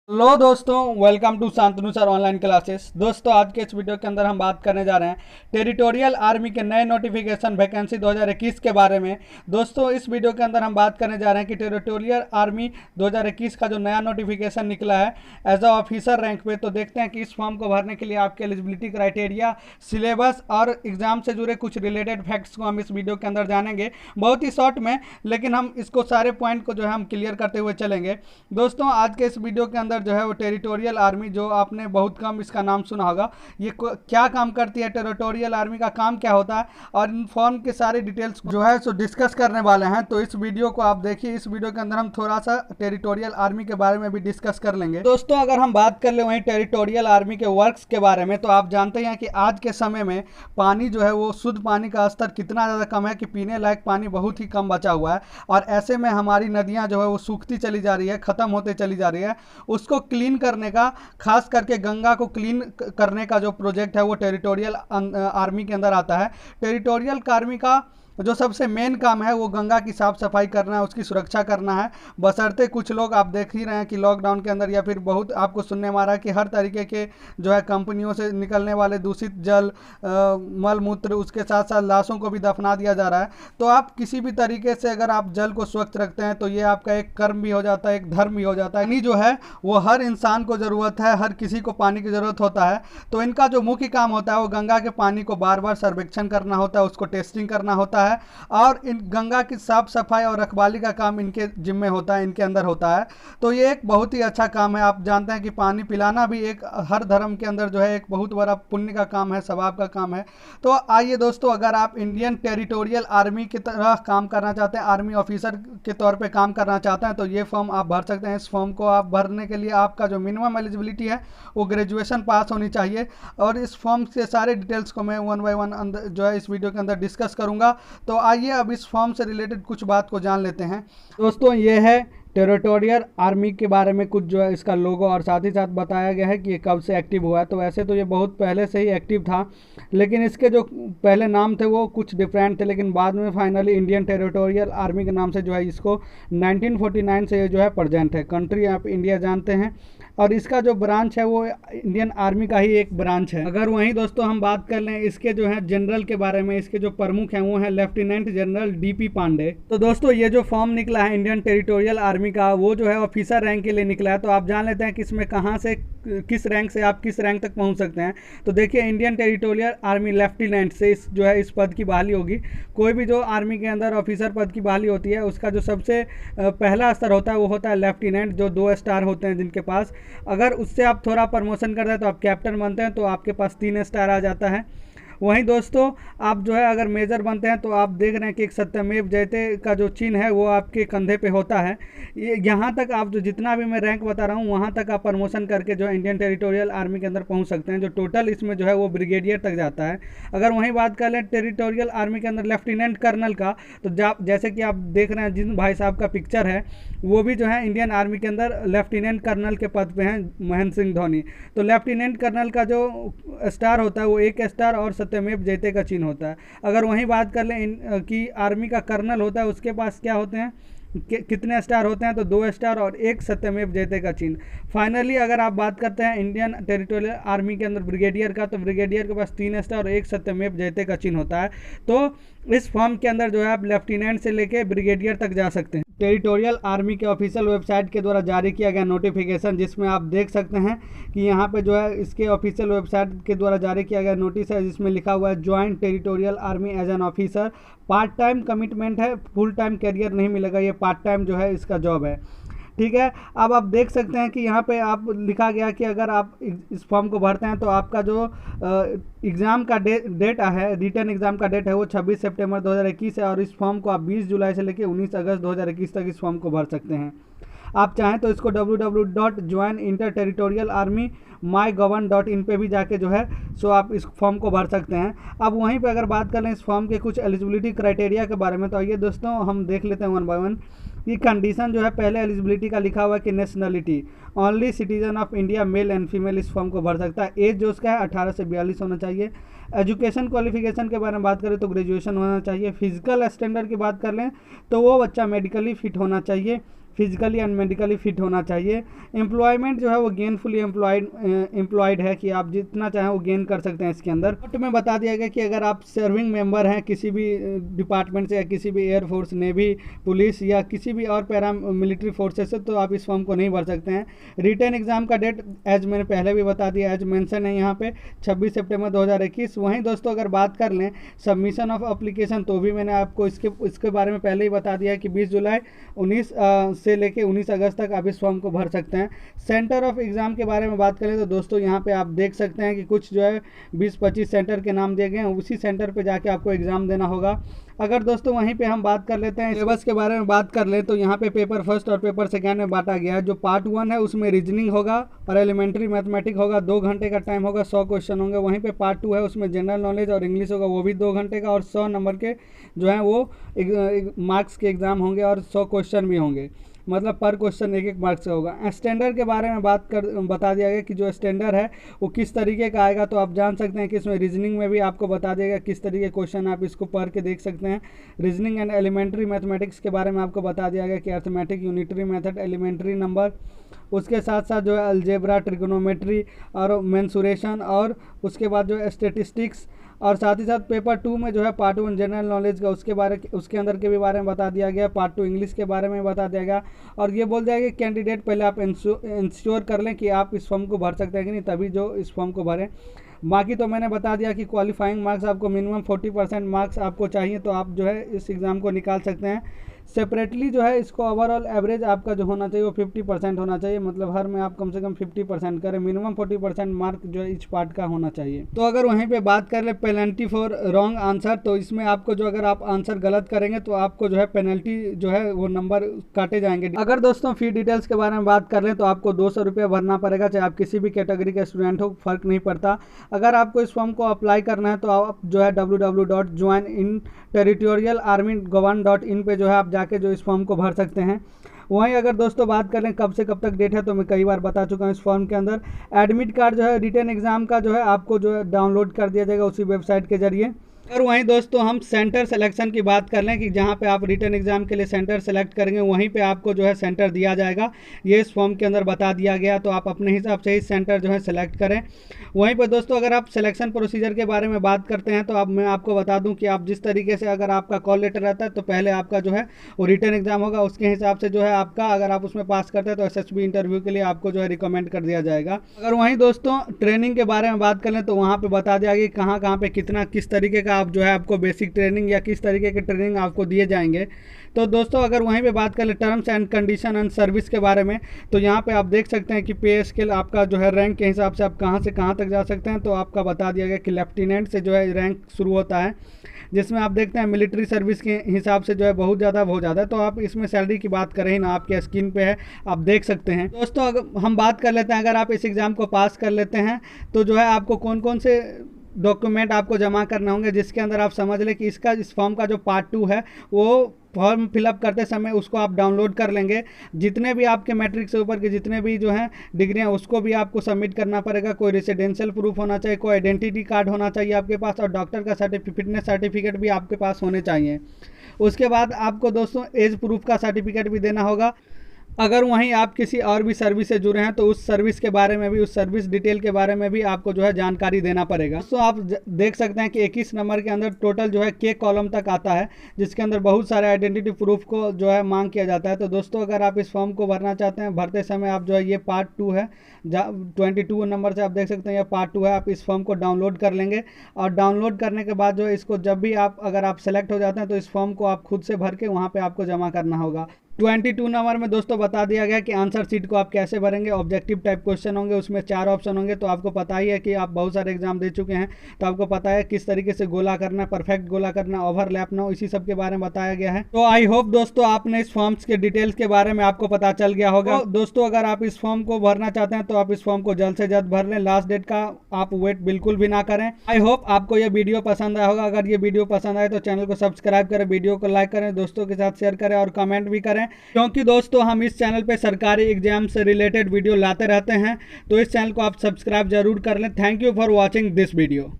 Hello दोस्तों, welcome to Shantanu sir online classes. दोस्तों, आज के इस वीडियो के अंदर हम बात करने जा रहे हैं टेरिटोरियल आर्मी के नए नोटिफिकेशन वैकेंसी 2021 के बारे में। दोस्तों, इस वीडियो के अंदर हम बात करने जा रहे हैं कि टेरिटोरियल आर्मी 2021 का जो नया नोटिफिकेशन निकला है एज अ ऑफिसर रैंक पे, तो देखते हैं कि इस फॉर्म को भरने के लिए आपके एलिजिबिलिटी क्राइटेरिया, सिलेबस और एग्जाम से जुड़े कुछ रिलेटेड फैक्ट्स को हम इस वीडियो के अंदर जानेंगे, बहुत ही शॉर्ट में, लेकिन हम इसको सारे पॉइंट को जो है हम क्लियर करते हुए चलेंगे। दोस्तों, आज के इस वीडियो के अंदर जो है वो टेरिटोरियल आर्मी, जो आपने बहुत कम इसका नाम सुना होगा, ये क्या काम करती है, टेरिटोरियल आर्मी का काम क्या होता है, और इन फॉर्म के सारे डिटेल्स जो है सो डिस्कस करने वाले हैं। तो इस वीडियो को आप देखिए। इस वीडियो के अंदर हम थोड़ा सा टेरिटोरियल आर्मी के बारे में भी डिस्कस कर लेंगे। दोस्तों, अगर हम बात कर ले वहीं टेरिटोरियल आर्मी के वर्क्स के बारे में, तो आप जानते हैं कि आज के समय में पानी जो है वो शुद्ध पानी का स्तर कितना ज़्यादा कम है कि पीने लायक पानी बहुत ही कम बचा हुआ है, और ऐसे में हमारी नदियाँ जो है वो सूखती चली जा रही है, ख़त्म होते चली जा रही है। उसको क्लीन करने का, खास करके गंगा को क्लीन करने का जो प्रोजेक्ट है वो टेरिटोरियल आर्मी के अंदर आता है। टेरिटोरियल आर्मी का जो सबसे मेन काम है वो गंगा की साफ़ सफाई करना है, उसकी सुरक्षा करना है। बशर्ते कुछ लोग, आप देख ही रहे हैं कि लॉकडाउन के अंदर या फिर बहुत आपको सुनने में आ रहा है कि हर तरीके के जो है कंपनियों से निकलने वाले दूषित जल, मल मूत्र, उसके साथ साथ लाशों को भी दफना दिया जा रहा है। तो आप किसी भी तरीके से अगर आप जल को स्वच्छ रखते हैं तो ये आपका एक कर्म भी हो जाता है, एक धर्म भी हो जाता है। पानी जो है वो हर इंसान को ज़रूरत है, हर किसी को पानी की ज़रूरत होता है। तो इनका जो मुख्य काम होता है वो गंगा के पानी को बार बार सर्वेक्षण करना होता है, उसको टेस्टिंग करना होता है, और इन गंगा की साफ सफाई और रखवाली का काम इनके जिम्मे होता है, इनके अंदर होता है। तो ये एक बहुत ही अच्छा काम है। आप जानते हैं कि पानी पिलाना भी एक हर धर्म के अंदर जो है एक बहुत बड़ा पुण्य का काम है, सवाब का काम है। तो आइए दोस्तों, अगर आप इंडियन टेरिटोरियल आर्मी की तरह काम करना चाहते हैं, आर्मी ऑफिसर के तौर पर काम करना चाहते हैं, तो ये फॉर्म आप भर सकते हैं। इस फॉर्म को आप भरने के लिए आपका जो मिनिमम एलिजिबिलिटी है वो ग्रेजुएशन पास होनी चाहिए, और इस फॉर्म के सारे डिटेल्स को मैं वन बाय वन जो है इस वीडियो के अंदर डिस्कस करूंगा। तो आइए अब इस फॉर्म से रिलेटेड कुछ बात को जान लेते हैं। दोस्तों, ये है टेरिटोरियल आर्मी के बारे में कुछ जो है इसका लोगो, और साथ ही साथ बताया गया है कि ये कब से एक्टिव हुआ है। तो वैसे तो ये बहुत पहले से ही एक्टिव था, लेकिन इसके जो पहले नाम थे वो कुछ डिफरेंट थे, लेकिन बाद में फाइनली इंडियन टेरिटोरियल आर्मी के नाम से जो है इसको 1949 से ये जो है प्रेजेंट है। कंट्री आप इंडिया जानते हैं, और इसका जो ब्रांच है वो इंडियन आर्मी का ही एक ब्रांच है। अगर वहीं दोस्तों हम बात कर लें इसके जो है जनरल के बारे में, इसके जो प्रमुख हैं वो हैं लेफ्टिनेंट जनरल डीपी पांडे। तो दोस्तों, ये जो फॉर्म निकला है इंडियन टेरिटोरियल आर्मी का, वो जो है ऑफिसर रैंक के लिए निकला है। तो आप जान लेते हैं कि इसमें कहाँ से, किस रैंक से आप किस रैंक तक पहुँच सकते हैं। तो देखिए, इंडियन टेरिटोरियल आर्मी लेफ्टिनेंट से इस जो है इस पद की बहाली होगी। कोई भी जो आर्मी के अंदर ऑफिसर पद की बहाली होती है, उसका जो सबसे पहला स्तर होता है वो होता है लेफ्टिनेंट, जो 2 स्टार होते हैं जिनके पास। अगर उससे आप थोड़ा प्रमोशन करते हैं तो आप कैप्टन बनते हैं, तो आपके पास 3 स्टार आ जाता है। वहीं दोस्तों, आप जो है अगर मेजर बनते हैं तो आप देख रहे हैं कि एक सत्यमेव जयते का जो चिन्ह है वो आपके कंधे पे होता है। ये यहाँ तक आप जो जितना भी मैं रैंक बता रहा हूँ वहाँ तक आप प्रमोशन करके जो है इंडियन टेरिटोरियल आर्मी के अंदर पहुँच सकते हैं, जो टोटल इसमें जो है वो ब्रिगेडियर तक जाता है। अगर वहीं बात कर लें टेरिटोरियल आर्मी के अंदर लेफ्टिनेंट कर्नल का, तो जैसे कि आप देख रहे हैं जिन भाई साहब का पिक्चर है, वो भी जो है इंडियन आर्मी के अंदर लेफ्टिनेंट कर्नल के पद पे हैं, महेंद्र सिंह धोनी। तो लेफ्टिनेंट कर्नल का जो स्टार होता है वो 1 स्टार और सत्यमेव जयते का चिन्ह होता है। अगर वहीं बात कर लें कि आर्मी का कर्नल होता है, उसके पास क्या होते हैं, कितने स्टार होते हैं, तो 2 स्टार और 1 सत्यमेव जयते का चिन्ह। फाइनली अगर आप बात करते हैं इंडियन टेरिटोरियल आर्मी के अंदर ब्रिगेडियर का, तो ब्रिगेडियर के पास 3 स्टार और 1 सत्यमेव जयते का चिन्ह होता है। तो इस फॉर्म के अंदर जो है आप लेफ्टिनेंट से लेके ब्रिगेडियर तक जा सकते हैं। टेरिटोरियल आर्मी के ऑफिशियल वेबसाइट के द्वारा जारी किया गया नोटिफिकेशन, जिसमें आप देख सकते हैं कि यहाँ पे जो है इसके ऑफिशियल वेबसाइट के द्वारा जारी किया गया नोटिस है, जिसमें लिखा हुआ है join territorial army as an officer. Part time commitment है, फुल टाइम कैरियर नहीं मिलेगा, ये पार्ट टाइम जो है इसका जॉब है। ठीक है, अब आप देख सकते हैं कि यहाँ पे आप लिखा गया कि अगर आप इस फॉर्म को भरते हैं तो आपका जो एग्ज़ाम का डेट है, रिटर्न एग्ज़ाम का डेट है वो 26 सितंबर 2021 है, और इस फॉर्म को आप 20 जुलाई से लेकर 19 अगस्त 2021 तक इस फॉर्म को भर सकते हैं। आप चाहें तो इसको www.joininterterritorialarmy.mygov.in पे भी जाके जो है सो आप इस फॉर्म को भर सकते हैं। अब वहीं पे अगर बात कर लें इस फॉर्म के कुछ एलिजिबिलिटी क्राइटेरिया के बारे में, तो आइए दोस्तों हम देख लेते हैं वन बाय वन। ये कंडीशन जो है पहले एलिजिबिलिटी का लिखा हुआ है कि nationality only citizen of India male and female इस फॉर्म को भर सकता है। एज जो उसका है 18 से 42 होना चाहिए। एजुकेशन क्वालिफिकेशन के बारे में बात करें तो ग्रेजुएशन होना चाहिए। फिजिकल स्टैंडर्ड की बात कर लें तो वो बच्चा मेडिकली फिट होना चाहिए। फिजिकली एंड मेडिकली फिट होना चाहिए। एम्प्लॉयमेंट जो है वो गेनफुली एम्प्लॉयड है कि आप जितना चाहें वो गेन कर सकते हैं इसके अंदर। तो में बता दिया गया कि अगर आप सर्विंग मेंबर हैं किसी भी डिपार्टमेंट से या किसी भी एयरफोर्स, नेवी, पुलिस या किसी भी और पैरा मिलिट्री फोर्सेस से, तो आप इस फॉर्म को नहीं भर सकते हैं। रिटर्न एग्जाम का डेट एज मैंने पहले भी बता दिया, एज मेंशन है यहाँ पे 26 सितंबर 2021। वहीं दोस्तों अगर बात कर लें सबमिशन ऑफ एप्लीकेशन, तो भी मैंने आपको इसके बारे में पहले ही बता दिया है कि 20 जुलाई 19 से लेके 19 अगस्त तक आप इस फॉर्म को भर सकते हैं। सेंटर ऑफ एग्ज़ाम के बारे में बात करें तो दोस्तों यहाँ पे आप देख सकते हैं कि कुछ जो है 20-25 सेंटर के नाम दिए गए हैं, उसी सेंटर पे जाके आपको एग्ज़ाम देना होगा। अगर दोस्तों वहीं पे हम बात कर लेते हैं सिलेबस के बारे में बात कर ले, तो यहाँ पे पेपर फर्स्ट और पेपर सेकेंड में बांटा गया है। जो पार्ट 1 है उसमें रीजनिंग होगा और एलिमेंट्री मैथमेटिक्स होगा, 2 घंटे का टाइम होगा, 100 क्वेश्चन होंगे। वहीं पे पार्ट 2 है उसमें जनरल नॉलेज और इंग्लिश होगा, वो भी 2 घंटे का और 100 नंबर के जो है वो मार्क्स के एग्ज़ाम होंगे और 100 क्वेश्चन भी होंगे, मतलब पर क्वेश्चन 1-1 मार्क्स से होगा। स्टैंडर्ड के बारे में बता दिया गया कि जो स्टैंडर्ड है वो किस तरीके का आएगा। तो आप जान सकते हैं कि इसमें रीजनिंग में भी आपको बता दिया गया किस तरीके क्वेश्चन आप इसको पढ़ के देख सकते हैं। रीजनिंग एंड एलिमेंट्री मैथमेटिक्स के बारे में आपको बता दिया गया कि arithmetic, unitary method, elementary number, उसके साथ साथ जो है अलजेब्रा, ट्रिगोनोमेट्री और मेंसुरेशन, और उसके बाद जो है स्टेटिस्टिक्स, और साथ ही साथ पेपर 2 में जो है पार्ट 1 जनरल नॉलेज का उसके अंदर के भी बारे में बता दिया गया, पार्ट 2 इंग्लिश के बारे में बता दिया गया। और ये बोल दिया गया कि कैंडिडेट पहले आप इंश्योर कर लें कि आप इस फॉर्म को भर सकते हैं कि नहीं, तभी जो इस फॉर्म को भरें। बाकी तो मैंने बता दिया कि क्वालिफाइंग मार्क्स आपको मिनिमम 40% मार्क्स आपको चाहिए, तो आप जो है इस एग्ज़ाम को निकाल सकते हैं। सेपरेटली जो है इसको ओवरऑल एवरेज आपका जो होना चाहिए वो 50% होना चाहिए, मतलब हर में आप कम से कम 50% करें, मिनिमम 40% मार्क जो है इच पार्ट का होना चाहिए। तो अगर वहीं पे बात कर ले पेनल्टी फॉर रॉन्ग आंसर, तो इसमें आपको जो अगर आप आंसर गलत करेंगे तो आपको जो है पेनल्टी जो है वो नंबर काटे जाएंगे। अगर दोस्तों फी डिटेल्स के बारे में बात कर लें तो आपको 200 रुपये भरना पड़ेगा, चाहे आप किसी भी कैटेगरी के स्टूडेंट हो, फर्क नहीं पड़ता। अगर आपको इस फॉर्म को अप्लाई करना है तो आप जो है www.joininterritorialarmygovern.in पे जो है आप जाके जो इस फॉर्म को भर सकते हैं। वहीं अगर दोस्तों बात करें कब से कब तक डेट है, तो मैं कई बार बता चुका हूँ इस फॉर्म के अंदर। एडमिट कार्ड जो है रिटन एग्जाम का जो है आपको जो है डाउनलोड कर दिया जाएगा उसी वेबसाइट के जरिए। और वहीं दोस्तों हम सेंटर सिलेक्शन की बात कर लें कि जहां पे आप रिटन एग्जाम के लिए सेंटर सेलेक्ट करेंगे वहीं पे आपको जो है सेंटर दिया जाएगा, ये इस फॉर्म के अंदर बता दिया गया। तो आप अपने हिसाब से ही सेंटर जो है सेलेक्ट करें। वहीं पर दोस्तों अगर आप सिलेक्शन प्रोसीजर के बारे में बात करते हैं तो अब मैं आपको बता दूं कि आप जिस तरीके से अगर आपका कॉल लेटर रहता है तो पहले आपका जो है वो रिटन एग्जाम होगा, उसके हिसाब से जो है आपका अगर आप उसमें पास करते हैं तो SSB इंटरव्यू के लिए आपको जो है रिकमेंड कर दिया जाएगा। अगर वहीं दोस्तों ट्रेनिंग के बारे में बात कर लें तो वहाँ पर बता दिया गया कहाँ कहाँ पे कितना किस तरीके का आप जो है आपको बेसिक ट्रेनिंग या किस तरीके के ट्रेनिंग आपको दिए जाएंगे। तो दोस्तों अगर वहीं पे बात करें terms and condition and service के बारे में, तो यहाँ पे आप देख सकते हैं कि पे स्केल आपका जो है रैंक के हिसाब से आप कहाँ से कहाँ तक जा सकते हैं। तो आपका बता दिया गया कि लेफ्टिनेंट से जो है रैंक शुरू होता है, जिसमें आप देखते हैं मिलिट्री सर्विस के हिसाब से जो है बहुत ज़्यादा है। तो आप इसमें सैलरी की बात करें ही ना, आपके स्क्रीन पे है, आप देख सकते हैं। दोस्तों अगर हम बात कर लेते हैं अगर आप इस एग्ज़ाम को पास कर लेते हैं तो जो है आपको कौन कौन से डॉक्यूमेंट आपको जमा करने होंगे, जिसके अंदर आप समझ लें कि इस फॉर्म का जो पार्ट 2 है वो फॉर्म फिलअप करते समय उसको आप डाउनलोड कर लेंगे। जितने भी आपके मैट्रिक से ऊपर के जितने भी जो हैं डिग्रियां उसको भी आपको सबमिट करना पड़ेगा। कोई रेसिडेंशियल प्रूफ होना चाहिए, कोई आइडेंटिटी कार्ड होना चाहिए आपके पास, और डॉक्टर का फिटनेस सर्टिफिकेट भी आपके पास होने चाहिए। उसके बाद आपको दोस्तों एज प्रूफ का सर्टिफिकेट भी देना होगा। अगर वहीं आप किसी और भी सर्विस से जुड़े हैं तो उस सर्विस के बारे में भी, उस सर्विस डिटेल के बारे में भी आपको जो है जानकारी देना पड़ेगा। तो आप देख सकते हैं कि 21 नंबर के अंदर टोटल जो है K कॉलम तक आता है, जिसके अंदर बहुत सारे आइडेंटिटी प्रूफ को जो है मांग किया जाता है। तो दोस्तों अगर आप इस फॉर्म को भरना चाहते हैं, भरते समय आप जो है ये पार्ट 2 है 22 नंबर से आप देख सकते हैं ये पार्ट 2 है, आप इस फॉर्म को डाउनलोड कर लेंगे। और डाउनलोड करने के बाद जो है इसको जब भी अगर आप सेलेक्ट हो जाते हैं तो इस फॉर्म को आप खुद से भर के वहाँ पर आपको जमा करना होगा। 22 नंबर में दोस्तों बता दिया गया कि आंसर शीट को आप कैसे भरेंगे। ऑब्जेक्टिव टाइप क्वेश्चन होंगे, उसमें 4 ऑप्शन होंगे। तो आपको पता ही है कि आप बहुत सारे एग्जाम दे चुके हैं, तो आपको पता है किस तरीके से गोला करना, परफेक्ट गोला करना, ओवरलैप ना हो, इसी सब के बारे में बताया गया है। तो आई होप दोस्तों आपने इस फॉर्म्स के डिटेल्स के बारे में आपको पता चल गया होगा। तो दोस्तों अगर आप इस फॉर्म को भरना चाहते हैं तो आप इस फॉर्म को जल्द से जल्द भर लें, लास्ट डेट का आप वेट बिल्कुल भी ना करें। आई होप आपको ये वीडियो पसंद आया होगा। अगर ये वीडियो पसंद आए तो चैनल को सब्सक्राइब करें, वीडियो को लाइक करें, दोस्तों के साथ शेयर करें और कमेंट भी करें, क्योंकि दोस्तों हम इस चैनल पे सरकारी एग्जाम से रिलेटेड वीडियो लाते रहते हैं। तो इस चैनल को आप सब्सक्राइब जरूर कर लें। Thank you for watching this video.